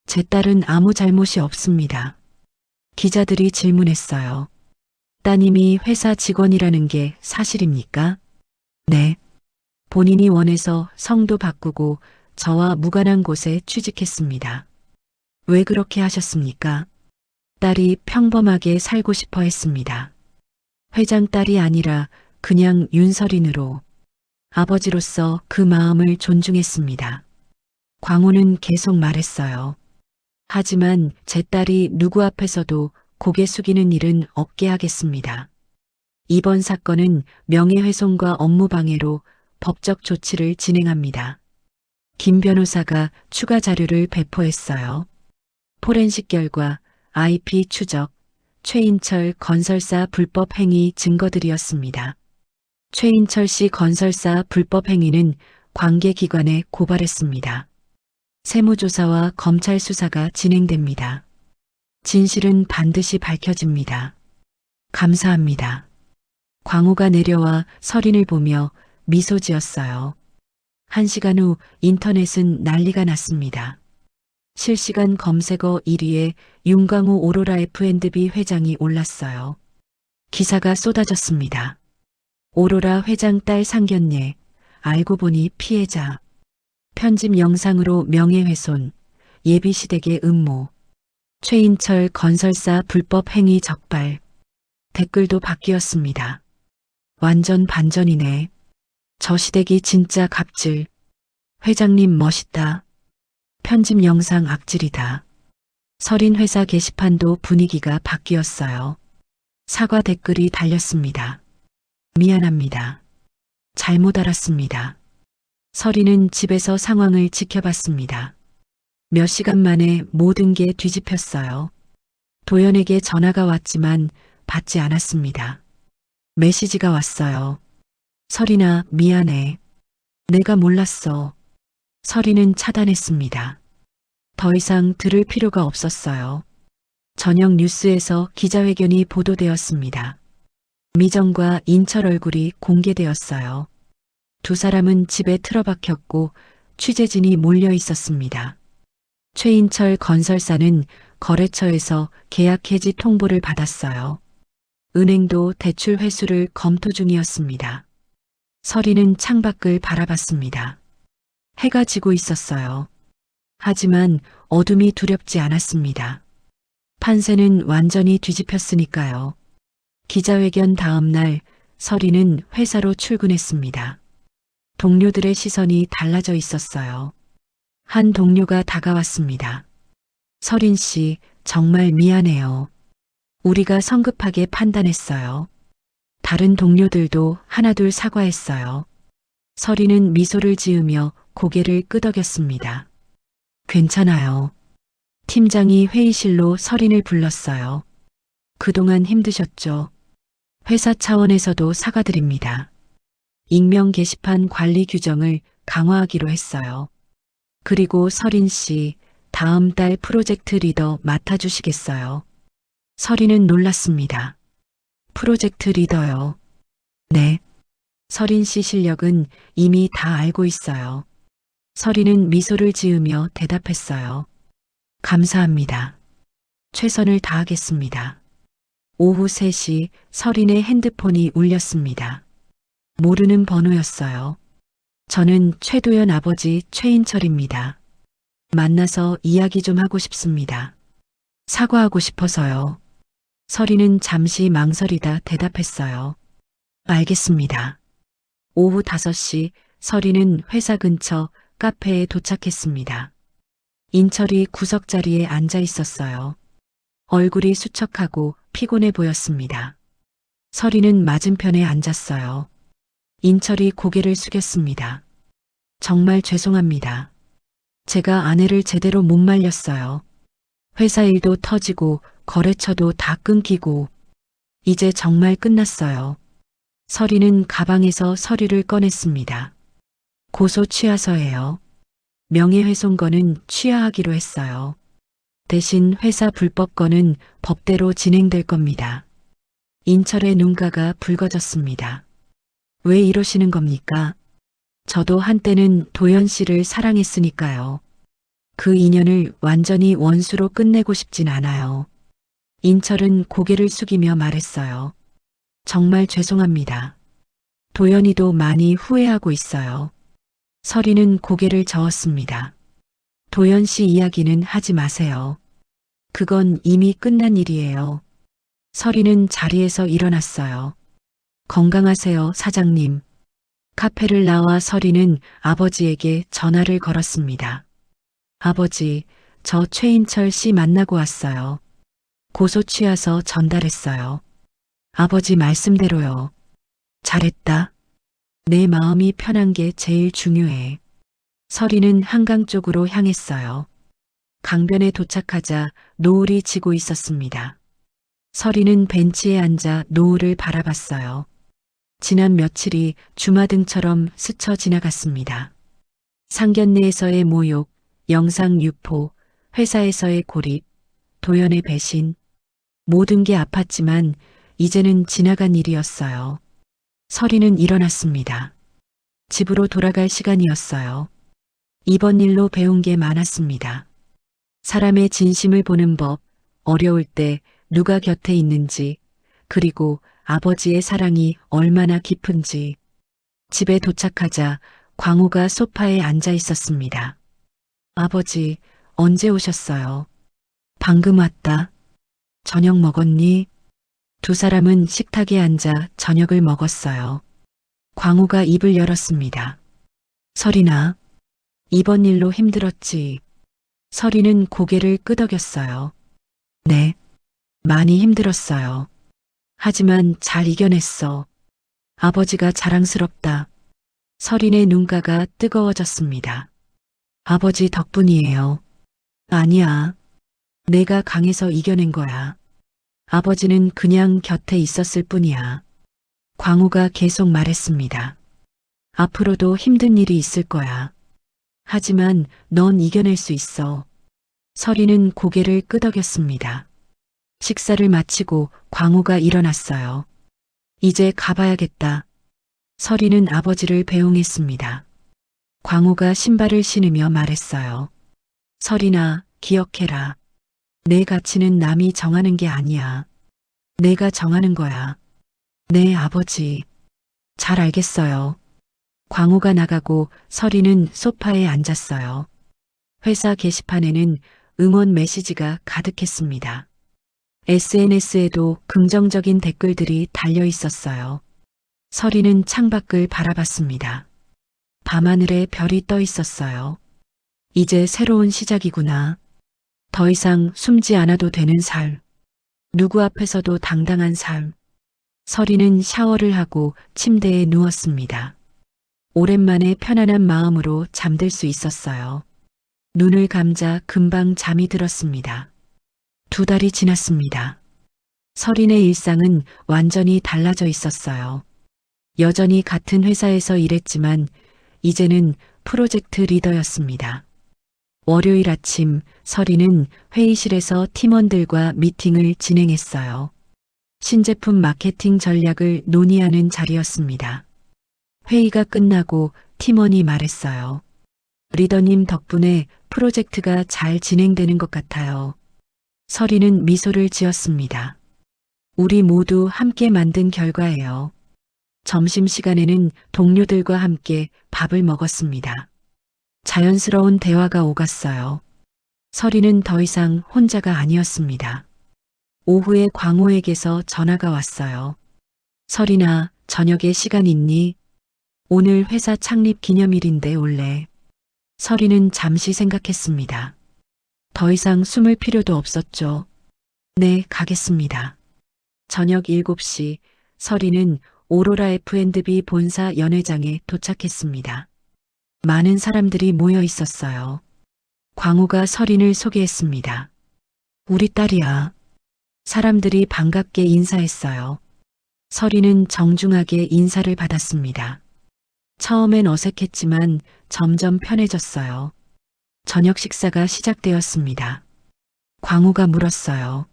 제 딸은 아무 잘못이 없습니다. 기자들이 질문했어요. 따님이 회사 직원이라는 게 사실입니까? 네. 본인이 원해서 성도 바꾸고 저와 무관한 곳에 취직했습니다. 왜 그렇게 하셨습니까? 딸이 평범하게 살고 싶어 했습니다. 회장 딸이 아니라 그냥 윤설인으로 아버지로서 그 마음을 존중했습니다. 광호는 계속 말했어요. 하지만 제 딸이 누구 앞에서도 고개 숙이는 일은 없게 하겠습니다. 이번 사건은 명예훼손과 업무방해로 법적 조치를 진행합니다. 김 변호사가 추가 자료를 배포했어요. 포렌식 결과 IP 추적, 최인철 건설사 불법 행위 증거들이었습니다. 최인철 씨 건설사 불법 행위는 관계기관에 고발했습니다. 세무조사와 검찰 수사가 진행됩니다. 진실은 반드시 밝혀집니다. 감사합니다. 광호가 내려와 설인을 보며 미소 지었어요. 1시간 후 인터넷은 난리가 났습니다. 실시간 검색어 1위에 윤광호 오로라 F&B 회장이 올랐어요. 기사가 쏟아졌습니다. 오로라 회장 딸 상견례, 알고 보니 피해자, 편집 영상으로 명예훼손, 예비시댁의 음모, 최인철 건설사 불법 행위 적발, 댓글도 바뀌었습니다. 완전 반전이네. 저 시댁이 진짜 갑질. 회장님 멋있다. 편집 영상 악질이다. 설인 회사 게시판도 분위기가 바뀌었어요. 사과 댓글이 달렸습니다. 미안합니다. 잘못 알았습니다. 설인은 집에서 상황을 지켜봤습니다. 몇 시간 만에 모든 게 뒤집혔어요. 도연에게 전화가 왔지만 받지 않았습니다. 메시지가 왔어요. 설인아, 미안해. 내가 몰랐어. 설인은 차단했습니다. 더 이상 들을 필요가 없었어요. 저녁 뉴스에서 기자회견이 보도되었습니다. 미정과 인철 얼굴이 공개되었어요. 두 사람은 집에 틀어박혔고 취재진이 몰려 있었습니다. 최인철 건설사는 거래처에서 계약 해지 통보를 받았어요. 은행도 대출 회수를 검토 중이었습니다. 설인은 창밖을 바라봤습니다. 해가 지고 있었어요. 하지만 어둠이 두렵지 않았습니다. 판세는 완전히 뒤집혔으니까요. 기자회견 다음 날 설인은 회사로 출근했습니다. 동료들의 시선이 달라져 있었어요. 한 동료가 다가왔습니다. 설인 씨, 정말 미안해요. 우리가 성급하게 판단했어요. 다른 동료들도 하나둘 사과했어요. 설인은 미소를 지으며 고개를 끄덕였습니다. 괜찮아요. 팀장이 회의실로 설인을 불렀어요. 그동안 힘드셨죠? 회사 차원에서도 사과드립니다. 익명 게시판 관리 규정을 강화하기로 했어요. 그리고 설인 씨, 다음 달 프로젝트 리더 맡아주시겠어요? 설인은 놀랐습니다. 프로젝트 리더요. 네. 설인 씨 실력은 이미 다 알고 있어요. 설인은 미소를 지으며 대답했어요. 감사합니다. 최선을 다하겠습니다. 오후 3시 설인의 핸드폰이 울렸습니다. 모르는 번호였어요. 저는 최도연 아버지 최인철입니다. 만나서 이야기 좀 하고 싶습니다. 사과하고 싶어서요. 설인은 잠시 망설이다 대답했어요. 알겠습니다. 오후 5시 설인은 회사 근처 카페에 도착했습니다. 인철이 구석자리에 앉아 있었어요. 얼굴이 수척하고 피곤해 보였습니다. 서리는 맞은편에 앉았어요. 인철이 고개를 숙였습니다. 정말 죄송합니다. 제가 아내를 제대로 못 말렸어요. 회사 일도 터지고 거래처도 다 끊기고 이제 정말 끝났어요. 서리는 가방에서 서류를 꺼냈습니다. 고소 취하서예요. 명예훼손건은 취하하기로 했어요. 대신 회사 불법건은 법대로 진행될 겁니다. 인철의 눈가가 붉어졌습니다. 왜 이러시는 겁니까? 저도 한때는 도연 씨를 사랑했으니까요. 그 인연을 완전히 원수로 끝내고 싶진 않아요. 인철은 고개를 숙이며 말했어요. 정말 죄송합니다. 도연이도 많이 후회하고 있어요. 서리는 고개를 저었습니다. 도연 씨 이야기는 하지 마세요. 그건 이미 끝난 일이에요. 서리는 자리에서 일어났어요. 건강하세요, 사장님. 카페를 나와 서리는 아버지에게 전화를 걸었습니다. 아버지, 저 최인철 씨 만나고 왔어요. 고소 취하서 전달했어요. 아버지 말씀대로요. 잘했다. 내 마음이 편한 게 제일 중요해. 서리는 한강 쪽으로 향했어요. 강변에 도착하자 노을이 지고 있었습니다. 서리는 벤치에 앉아 노을을 바라봤어요. 지난 며칠이 주마등처럼 스쳐 지나갔습니다. 상견례에서의 모욕, 영상 유포, 회사에서의 고립, 도연의 배신. 모든 게 아팠지만 이제는 지나간 일이었어요. 서리는 일어났습니다. 집으로 돌아갈 시간이었어요. 이번 일로 배운 게 많았습니다. 사람의 진심을 보는 법, 어려울 때 누가 곁에 있는지, 그리고 아버지의 사랑이 얼마나 깊은지. 집에 도착하자 광호가 소파에 앉아 있었습니다. 아버지, 언제 오셨어요? 방금 왔다. 저녁 먹었니? 두 사람은 식탁에 앉아 저녁을 먹었어요. 광호가 입을 열었습니다. 서리나, 이번 일로 힘들었지. 서리는 고개를 끄덕였어요. 네, 많이 힘들었어요. 하지만 잘 이겨냈어. 아버지가 자랑스럽다. 서린의 눈가가 뜨거워졌습니다. 아버지 덕분이에요. 아니야. 내가 강해서 이겨낸 거야. 아버지는 그냥 곁에 있었을 뿐이야. 광우가 계속 말했습니다. 앞으로도 힘든 일이 있을 거야. 하지만 넌 이겨낼 수 있어. 서리는 고개를 끄덕였습니다. 식사를 마치고 광우가 일어났어요. 이제 가봐야겠다. 서리는 아버지를 배웅했습니다. 광우가 신발을 신으며 말했어요. 서리나, 기억해라. 내 가치는 남이 정하는 게 아니야. 내가 정하는 거야. 네, 아버지. 잘 알겠어요. 광우가 나가고 서리는 소파에 앉았어요. 회사 게시판에는 응원 메시지가 가득했습니다. SNS에도 긍정적인 댓글들이 달려 있었어요. 서리는 창밖을 바라봤습니다. 밤하늘에 별이 떠 있었어요. 이제 새로운 시작이구나. 더 이상 숨지 않아도 되는 삶. 누구 앞에서도 당당한 삶. 서리는 샤워를 하고 침대에 누웠습니다. 오랜만에 편안한 마음으로 잠들 수 있었어요. 눈을 감자 금방 잠이 들었습니다. 2달이 지났습니다. 서린의 일상은 완전히 달라져 있었어요. 여전히 같은 회사에서 일했지만 이제는 프로젝트 리더였습니다. 월요일 아침 서린은 회의실에서 팀원들과 미팅을 진행했어요. 신제품 마케팅 전략을 논의하는 자리였습니다. 회의가 끝나고 팀원이 말했어요. 리더님 덕분에 프로젝트가 잘 진행되는 것 같아요. 서리는 미소를 지었습니다. 우리 모두 함께 만든 결과예요. 점심시간에는 동료들과 함께 밥을 먹었습니다. 자연스러운 대화가 오갔어요. 서리는 더 이상 혼자가 아니었습니다. 오후에 광호에게서 전화가 왔어요. 서리나, 저녁에 시간 있니? 오늘 회사 창립 기념일인데 올래. 서리는 잠시 생각했습니다. 더 이상 숨을 필요도 없었죠. 네, 가겠습니다. 저녁 7시 서리는 오로라 F&B 본사 연회장에 도착했습니다. 많은 사람들이 모여 있었어요. 광우가 서린을 소개했습니다. 우리 딸이야. 사람들이 반갑게 인사했어요. 서린은 정중하게 인사를 받았습니다. 처음엔 어색했지만 점점 편해졌어요. 저녁 식사가 시작되었습니다. 광우가 물었어요.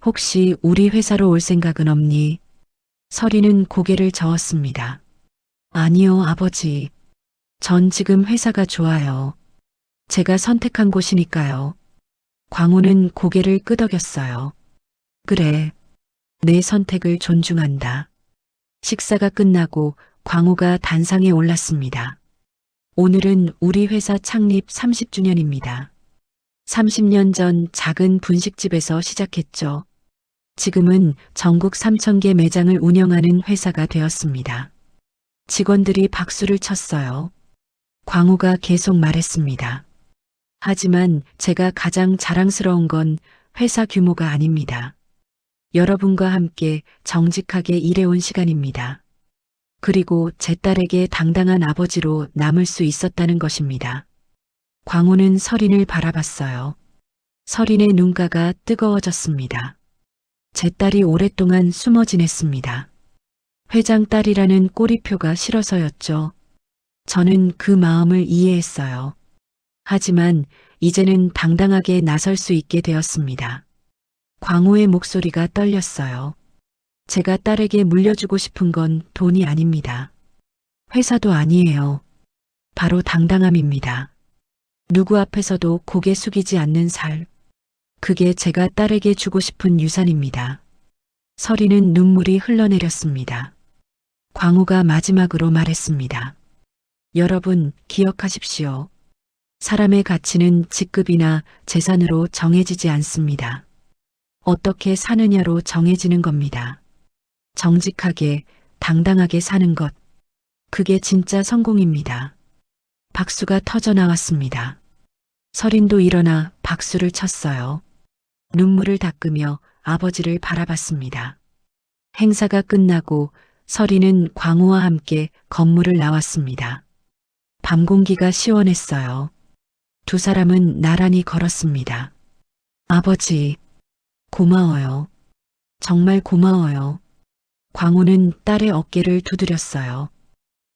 혹시 우리 회사로 올 생각은 없니? 서린은 고개를 저었습니다. 아니요, 아버지. 전 지금 회사가 좋아요. 제가 선택한 곳이니까요. 광우는 고개를 끄덕였어요. 그래. 내 선택을 존중한다. 식사가 끝나고 광우가 단상에 올랐습니다. 오늘은 우리 회사 창립 30주년입니다. 30년 전 작은 분식집에서 시작했죠. 지금은 전국 3,000개 매장을 운영하는 회사가 되었습니다. 직원들이 박수를 쳤어요. 광우가 계속 말했습니다. 하지만 제가 가장 자랑스러운 건 회사 규모가 아닙니다. 여러분과 함께 정직하게 일해온 시간입니다. 그리고 제 딸에게 당당한 아버지로 남을 수 있었다는 것입니다. 광우는 서린을 바라봤어요. 서린의 눈가가 뜨거워졌습니다. 제 딸이 오랫동안 숨어 지냈습니다. 회장 딸이라는 꼬리표가 싫어서였죠. 저는 그 마음을 이해했어요. 하지만 이제는 당당하게 나설 수 있게 되었습니다. 광우의 목소리가 떨렸어요. 제가 딸에게 물려주고 싶은 건 돈이 아닙니다. 회사도 아니에요. 바로 당당함입니다. 누구 앞에서도 고개 숙이지 않는 삶. 그게 제가 딸에게 주고 싶은 유산입니다. 서리는 눈물이 흘러내렸습니다. 광우가 마지막으로 말했습니다. 여러분, 기억하십시오. 사람의 가치는 직급이나 재산으로 정해지지 않습니다. 어떻게 사느냐로 정해지는 겁니다. 정직하게, 당당하게 사는 것. 그게 진짜 성공입니다. 박수가 터져 나왔습니다. 서린도 일어나 박수를 쳤어요. 눈물을 닦으며 아버지를 바라봤습니다. 행사가 끝나고 서린은 광우와 함께 건물을 나왔습니다. 밤 공기가 시원했어요. 두 사람은 나란히 걸었습니다. 아버지, 고마워요. 정말 고마워요. 광우는 딸의 어깨를 두드렸어요.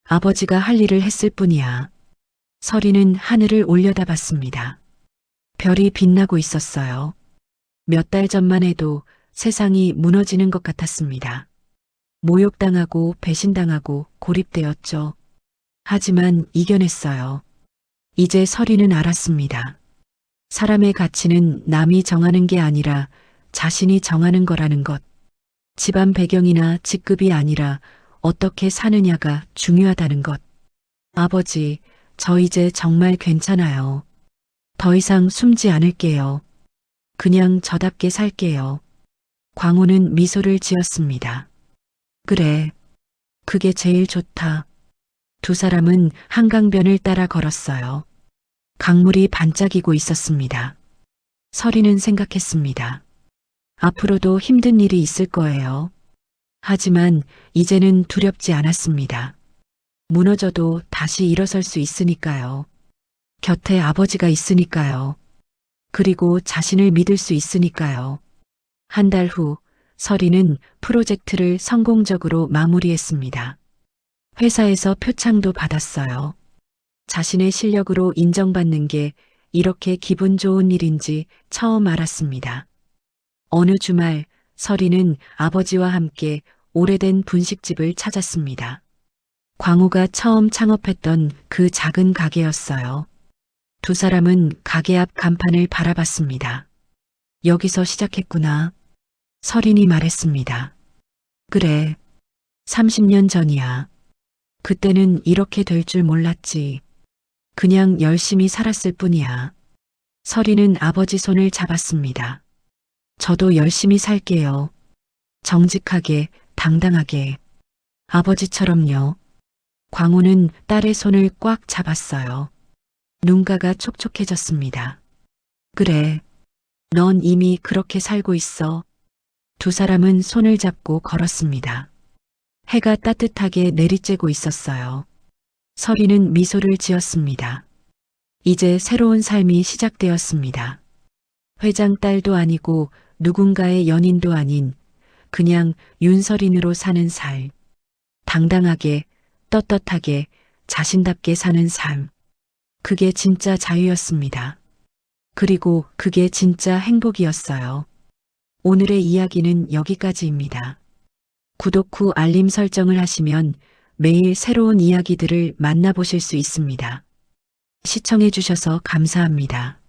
아버지가 할 일을 했을 뿐이야. 서리는 하늘을 올려다봤습니다. 별이 빛나고 있었어요. 몇 달 전만 해도 세상이 무너지는 것 같았습니다. 모욕당하고 배신당하고 고립되었죠. 하지만 이겨냈어요. 이제 서리는 알았습니다. 사람의 가치는 남이 정하는 게 아니라 자신이 정하는 거라는 것. 집안 배경이나 직급이 아니라 어떻게 사느냐가 중요하다는 것. 아버지, 저 이제 정말 괜찮아요. 더 이상 숨지 않을게요. 그냥 저답게 살게요. 광우는 미소를 지었습니다. 그래, 그게 제일 좋다. 두 사람은 한강변을 따라 걸었어요. 강물이 반짝이고 있었습니다. 서리는 생각했습니다. 앞으로도 힘든 일이 있을 거예요. 하지만 이제는 두렵지 않았습니다. 무너져도 다시 일어설 수 있으니까요. 곁에 아버지가 있으니까요. 그리고 자신을 믿을 수 있으니까요. 한 달 후 서리는 프로젝트를 성공적으로 마무리했습니다. 회사에서 표창도 받았어요. 자신의 실력으로 인정받는 게 이렇게 기분 좋은 일인지 처음 알았습니다. 어느 주말 서리는 아버지와 함께 오래된 분식집을 찾았습니다. 광우가 처음 창업했던 그 작은 가게였어요. 두 사람은 가게 앞 간판을 바라봤습니다. 여기서 시작했구나. 서린이 말했습니다. 그래, 30년 전이야. 그때는 이렇게 될 줄 몰랐지. 그냥 열심히 살았을 뿐이야. 서리는 아버지 손을 잡았습니다. 저도 열심히 살게요. 정직하게, 당당하게. 아버지처럼요. 광우는 딸의 손을 꽉 잡았어요. 눈가가 촉촉해졌습니다. 그래. 넌 이미 그렇게 살고 있어. 두 사람은 손을 잡고 걸었습니다. 해가 따뜻하게 내리쬐고 있었어요. 서리는 미소를 지었습니다. 이제 새로운 삶이 시작되었습니다. 회장 딸도 아니고 누군가의 연인도 아닌 그냥 윤서린으로 사는 삶. 당당하게, 떳떳하게, 자신답게 사는 삶. 그게 진짜 자유였습니다. 그리고 그게 진짜 행복이었어요. 오늘의 이야기는 여기까지입니다. 구독 후 알림 설정을 하시면 매일 새로운 이야기들을 만나보실 수 있습니다. 시청해 주셔서 감사합니다.